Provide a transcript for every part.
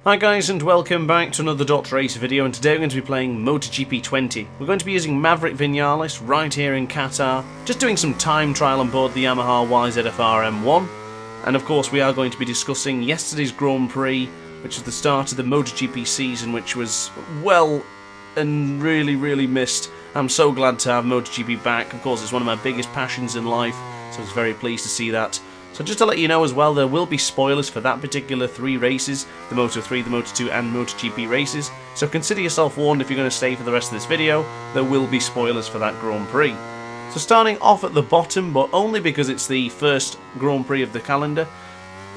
Hi guys, and welcome back to another DrAce video, and today we're going to be playing MotoGP 20. We're going to be using Maverick Vinales right here in Qatar, just doing some time trial on board the Yamaha YZF-R M1, and of course we are going to be discussing yesterday's Grand Prix, which is the start of the MotoGP season, which was well and really missed. I'm so glad to have MotoGP back. Of course, it's one of my biggest passions in life, so I was very pleased to see that. So just to let you know as well, there will be spoilers for that particular 3 races, the Moto3, the Moto2 and MotoGP races, so consider yourself warned if you're going to stay for the rest of this video, there will be spoilers for that Grand Prix. So starting off at the bottom, but only because it's the first Grand Prix of the calendar,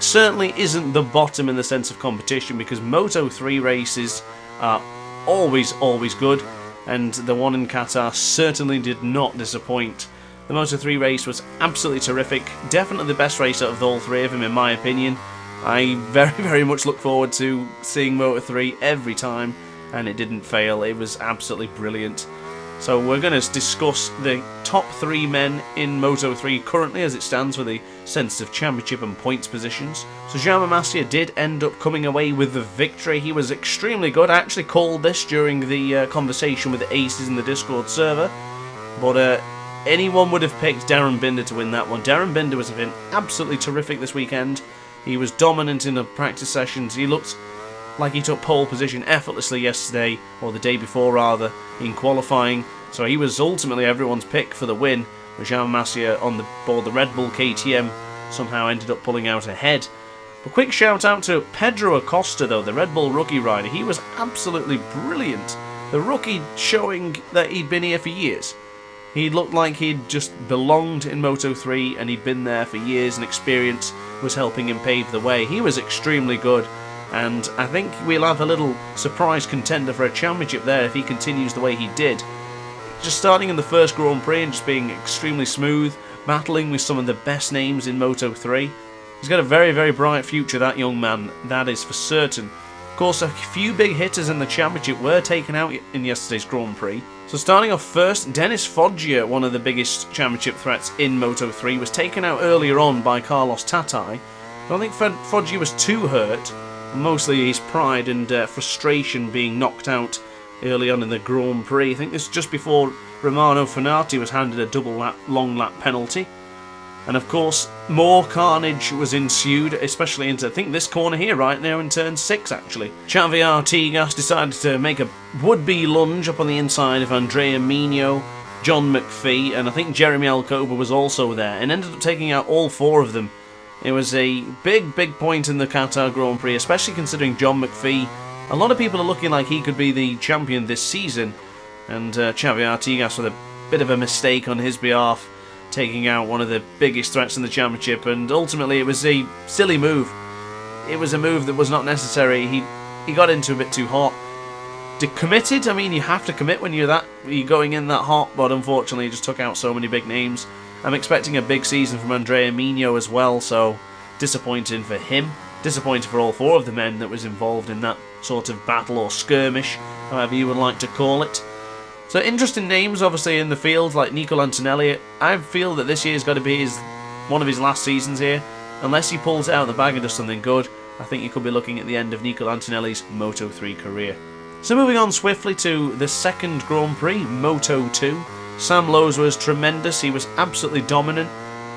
certainly isn't the bottom in the sense of competition, because Moto3 races are always good, and the one in Qatar certainly did not disappoint. The Moto3 race was absolutely terrific, definitely the best race out of all 3 of them in my opinion. I very much look forward to seeing Moto3 every time, and it didn't fail, it was absolutely brilliant. So we're going to discuss the top 3 men in Moto3 currently as it stands for the sensitive championship and points positions. So Jaume Masia did end up coming away with the victory. He was extremely good. I actually called this during the conversation with the Aces in the Discord server, but anyone would have picked Darren Binder to win that one. Darren Binder was been absolutely terrific this weekend. He was dominant in the practice sessions. He looked like he took pole position effortlessly yesterday, or the day before rather, in qualifying. So he was ultimately everyone's pick for the win, with Jaume Masia on board the Red Bull KTM somehow ended up pulling out ahead. A quick shout out to Pedro Acosta though, the Red Bull rookie rider. He was absolutely brilliant. The rookie showing that he'd been here for years. He looked like he'd just belonged in Moto3 and he'd been there for years, and experience was helping him pave the way. He was extremely good, and I think we'll have a little surprise contender for a championship there if he continues the way he did. Just starting in the first Grand Prix and just being extremely smooth, battling with some of the best names in Moto3. He's got a very bright future, that young man, that is for certain. Of course, a few big hitters in the championship were taken out in yesterday's Grand Prix. So starting off first, Dennis Foggia, one of the biggest championship threats in Moto3, was taken out earlier on by Carlos Tatai. I don't think Foggia was too hurt, mostly his pride and frustration being knocked out early on in the Grand Prix. I think this was just before Romano Fenati was handed a long lap penalty. And of course, more carnage was ensued, especially into, I think, this corner here, right now in turn 6 actually. Xavier Artigas decided to make a would-be lunge up on the inside of Andrea Mino, John McPhee, and I think Jeremy Alcoba was also there, and ended up taking out all 4 of them. It was a big point in the Qatar Grand Prix, especially considering John McPhee. A lot of people are looking like he could be the champion this season, and Xavier Artigas with a bit of a mistake on his behalf, taking out one of the biggest threats in the championship, and ultimately it was a silly move. It was a move that was not necessary. He got into a bit too hot. Committed, I mean, you have to commit when you're going in that hot, but unfortunately he just took out so many big names. I'm expecting a big season from Andrea Mino as well, so disappointing for him. Disappointing for all 4 of the men that was involved in that sort of battle or skirmish, however you would like to call it. So interesting names obviously in the field, like Nico Antonelli. I feel that this year's got to be one of his last seasons here. Unless he pulls it out of the bag and does something good, I think you could be looking at the end of Nico Antonelli's Moto3 career. So moving on swiftly to the second Grand Prix, Moto2. Sam Lowes was tremendous, he was absolutely dominant,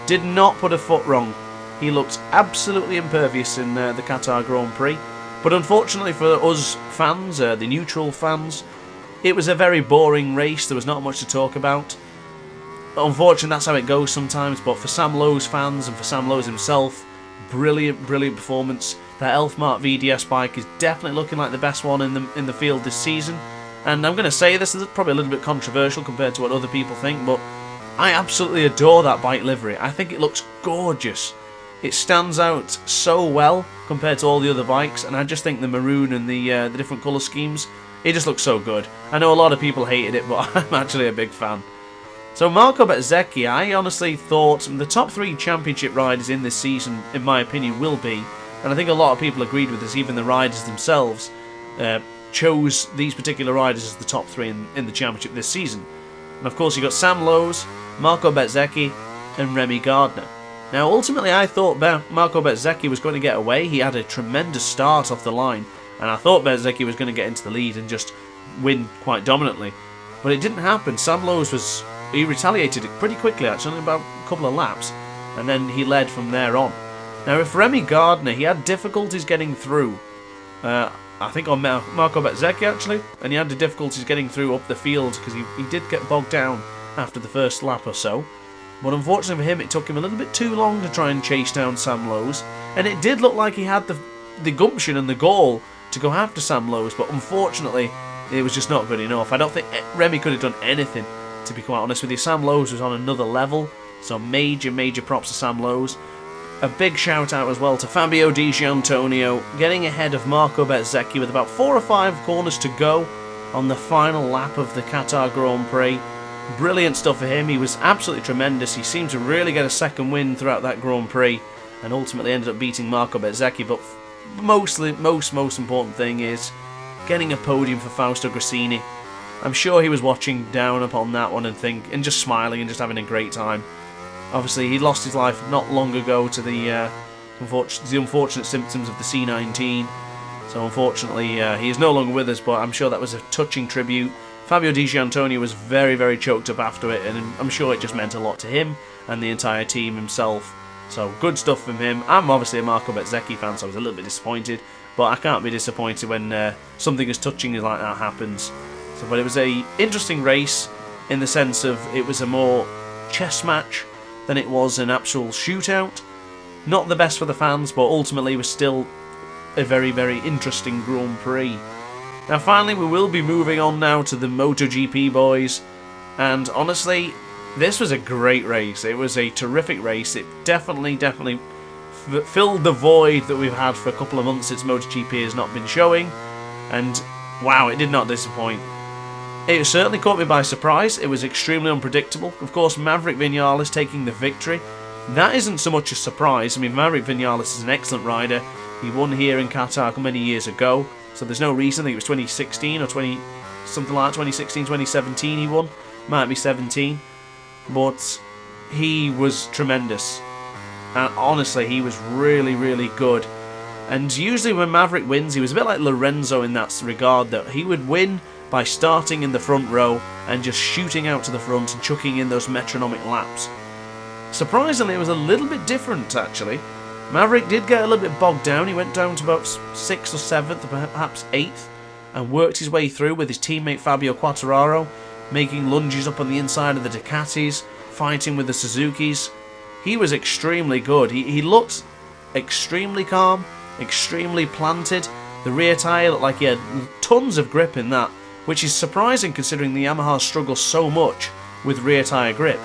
did not put a foot wrong. He looked absolutely impervious in the Qatar Grand Prix. But unfortunately for us fans, the neutral fans, it was a very boring race. There was not much to talk about. Unfortunately, that's how it goes sometimes, but for Sam Lowes fans and for Sam Lowes himself, brilliant performance. That Elfmark VDS bike is definitely looking like the best one in the field this season. And I'm going to say this is probably a little bit controversial compared to what other people think, but I absolutely adore that bike livery. I think it looks gorgeous. It stands out so well compared to all the other bikes, and I just think the maroon and the different colour schemes, it just looks so good. I know a lot of people hated it, but I'm actually a big fan. So Marco Bezzecchi, I honestly thought the top 3 championship riders in this season, in my opinion, will be, and I think a lot of people agreed with this, even the riders themselves, chose these particular riders as the top 3 in the championship this season. And of course you got Sam Lowes, Marco Bezzecchi and Remy Gardner. Now ultimately I thought Marco Bezzecchi was going to get away. He had a tremendous start off the line. and I thought Bezzecchi was going to get into the lead and just win quite dominantly. But it didn't happen. Sam Lowes he retaliated it pretty quickly, actually, in about a couple of laps, and then he led from there on. Now, if Remy Gardner, he had difficulties getting through, I think on Marco Bezzecchi, actually, and he had the difficulties getting through up the field because he did get bogged down after the first lap or so. But unfortunately for him, it took him a little bit too long to try and chase down Sam Lowes, and it did look like he had the gumption and the gall to go after Sam Lowes, but unfortunately, it was just not good enough. I don't think Remy could have done anything, to be quite honest with you. Sam Lowes was on another level, so major props to Sam Lowes. A big shout out as well to Fabio Di Giannantonio, getting ahead of Marco Bezzecchi with about 4 or 5 corners to go on the final lap of the Qatar Grand Prix. Brilliant stuff for him. He was absolutely tremendous. He seemed to really get a second win throughout that Grand Prix and ultimately ended up beating Marco Bezzecchi. But most important thing is getting a podium for Fausto Gresini. I'm sure he was watching down upon that one and just smiling and just having a great time. Obviously, he lost his life not long ago to the unfortunate symptoms of the C19. So unfortunately, he is no longer with us, but I'm sure that was a touching tribute. Fabio Di Giannantonio was very choked up after it, and I'm sure it just meant a lot to him and the entire team himself. So good stuff from him. I'm obviously a Marco Bezzecchi fan, so I was a little bit disappointed, but I can't be disappointed when something as touching like that happens. So, but it was a interesting race in the sense of it was a more chess match than it was an actual shootout. Not the best for the fans, but ultimately was still a very interesting Grand Prix. Now finally, we will be moving on now to the MotoGP boys, and honestly, this was a great race. It was a terrific race. It definitely filled the void that we've had for a couple of months since MotoGP has not been showing, and wow, it did not disappoint. It certainly caught me by surprise. It was extremely unpredictable. Of course, Maverick Vinales taking the victory. That isn't so much a surprise. I mean, Maverick Vinales is an excellent rider. He won here in Qatar many years ago, so there's no reason. I think it was 2016 or 2016, 2017 he won. Might be 17. But he was tremendous. And honestly, he was really good. And usually when Maverick wins, he was a bit like Lorenzo in that regard, that he would win by starting in the front row and just shooting out to the front and chucking in those metronomic laps. Surprisingly, it was a little bit different, actually. Maverick did get a little bit bogged down. He went down to about 6th or 7th, or perhaps 8th, and worked his way through with his teammate Fabio Quartararo, making lunges up on the inside of the Ducatis, fighting with the Suzukis. He was extremely good. He looked extremely calm, extremely planted. The rear tyre looked like he had tons of grip in that, which is surprising considering the Yamaha struggle so much with rear tyre grip.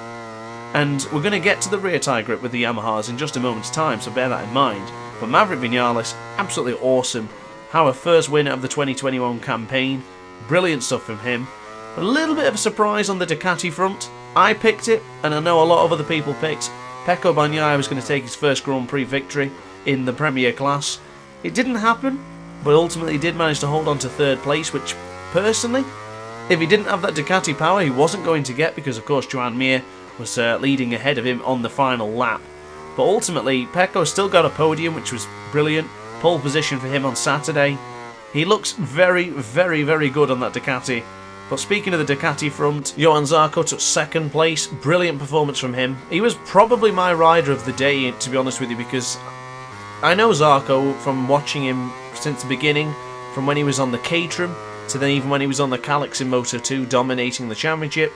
And we're going to get to the rear tyre grip with the Yamahas in just a moment's time, so bear that in mind. But Maverick Vinales, absolutely awesome. Our first winner of the 2021 campaign. Brilliant stuff from him. A little bit of a surprise on the Ducati front. I picked it, and I know a lot of other people picked. Pecco Bagnaia was going to take his first Grand Prix victory in the Premier class. It didn't happen, but ultimately he did manage to hold on to 3rd place, which personally, if he didn't have that Ducati power, he wasn't going to get, because of course Joan Mir was leading ahead of him on the final lap. But ultimately, Pecco still got a podium, which was brilliant. Pole position for him on Saturday. He looks very good on that Ducati. But speaking of the Ducati front, Johann Zarco took 2nd place. Brilliant performance from him. He was probably my rider of the day, to be honest with you, because I know Zarco from watching him since the beginning, from when he was on the Caterham to then even when he was on the Calyx in Moto2 dominating the championship.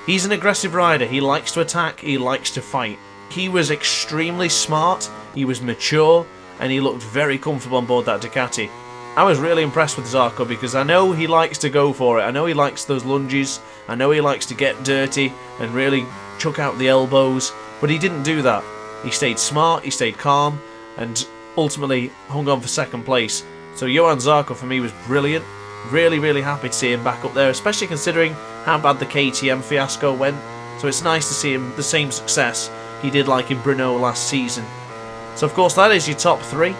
He's an aggressive rider. He likes to attack, he likes to fight. He was extremely smart, he was mature, and he looked very comfortable on board that Ducati. I was really impressed with Zarco because I know he likes to go for it. I know he likes those lunges. I know he likes to get dirty and really chuck out the elbows, but he didn't do that. He stayed smart, he stayed calm, and ultimately hung on for 2nd place. So Johann Zarco for me was brilliant. Really happy to see him back up there, especially considering how bad the KTM fiasco went. So it's nice to see him the same success he did like in Brno last season. So of course that is your top 3.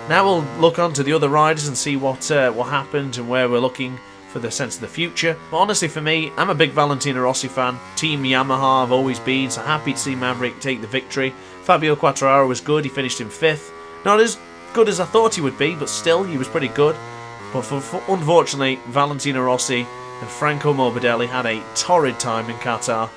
Now we'll look on to the other riders and see what happened and where we're looking for the sense of the future. But honestly for me, I'm a big Valentino Rossi fan. Team Yamaha I've always been, so happy to see Maverick take the victory. Fabio Quartararo was good, he finished in 5th. Not as good as I thought he would be, but still, he was pretty good. But unfortunately, Valentino Rossi and Franco Morbidelli had a torrid time in Qatar.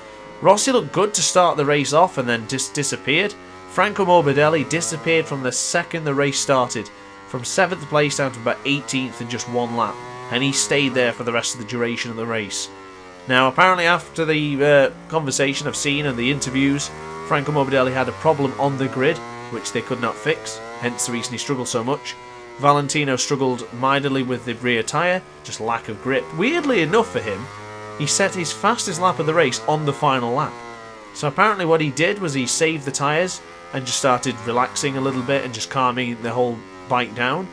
Rossi looked good to start the race off and then disappeared. Franco Morbidelli disappeared from the second the race started, from 7th place down to about 18th in just one lap, and he stayed there for the rest of the duration of the race. Now, apparently after the conversation I've seen and the interviews, Franco Morbidelli had a problem on the grid, which they could not fix, hence the reason he struggled so much. Valentino struggled mightily with the rear tyre, just lack of grip. Weirdly enough for him, he set his fastest lap of the race on the final lap. So apparently what he did was he saved the tyres and just started relaxing a little bit and just calming the whole bike down,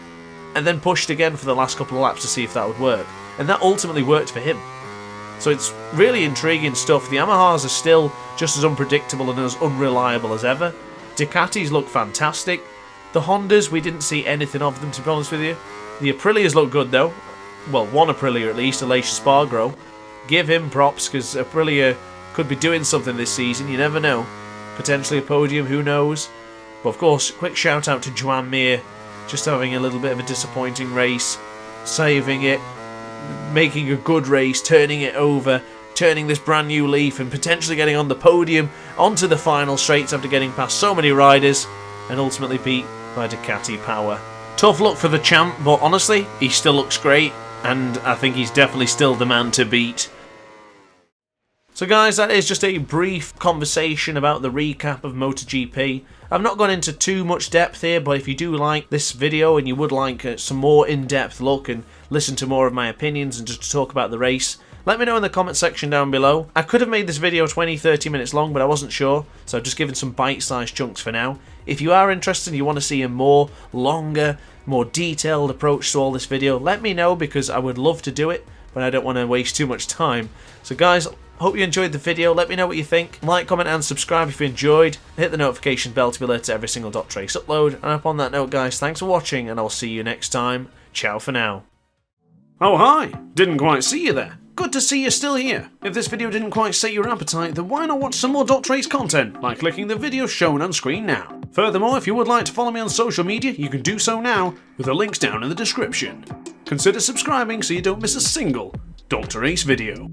and then pushed again for the last couple of laps to see if that would work. And that ultimately worked for him. So it's really intriguing stuff. The Yamahas are still just as unpredictable and as unreliable as ever. Ducatis look fantastic. The Hondas, we didn't see anything of them, to be honest with you. The Aprilias look good though. Well, one Aprilia at least, Aleix Spargro. Give him props, because Aprilia could be doing something this season, you never know. Potentially a podium, who knows. But of course, quick shout out to Joan Mir, just having a little bit of a disappointing race, saving it, making a good race, turning it over, turning this brand new leaf and potentially getting on the podium, onto the final straights after getting past so many riders, and ultimately beat by Ducati power. Tough luck for the champ, but honestly, he still looks great, and I think he's definitely still the man to beat. So guys, that is just a brief conversation about the recap of MotoGP. I've not gone into too much depth here, but if you do like this video and you would like some more in-depth look and listen to more of my opinions and just to talk about the race, let me know in the comment section down below. I could have made this video 20-30 minutes long, but I wasn't sure, so I've just given some bite-sized chunks for now. If you are interested and you want to see a more longer, more detailed approach to all this video, let me know, because I would love to do it, but I don't want to waste too much time. So guys, hope you enjoyed the video. Let me know what you think. Like, comment and subscribe if you enjoyed. Hit the notification bell to be alerted to every single DrAce upload. And upon that note guys, thanks for watching and I'll see you next time. Ciao for now. Oh hi, didn't quite see you there. Good to see you're still here. If this video didn't quite set your appetite, then why not watch some more DrAce content by clicking the video shown on screen now. Furthermore, if you would like to follow me on social media, you can do so now with the links down in the description. Consider subscribing so you don't miss a single DrAce video.